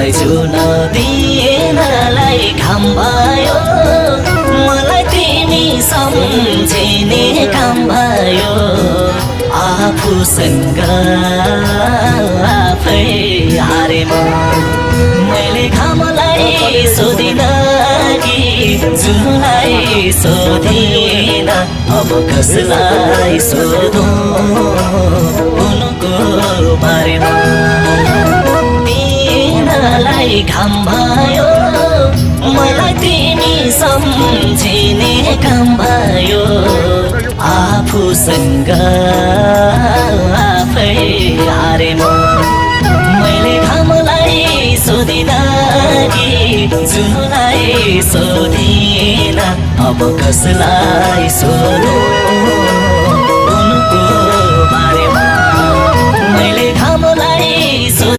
कसलाई छुन दिएनलाई घाम भयो मलाई तिमी सम्झिने काम भयो आफूसँग आफै हारे मैले घामलाई सोधिन कि जुनलाई सोधिन अब कसलाई सोधौँ उनको बारेमा तिमीलाई घाम भयो मलाई तिमी सम्झिने काम भयो आफूसँग आफै हारे मैले घामलाई सोधिन कि जुनलाई सोधिन अब कसलाई सोधौँ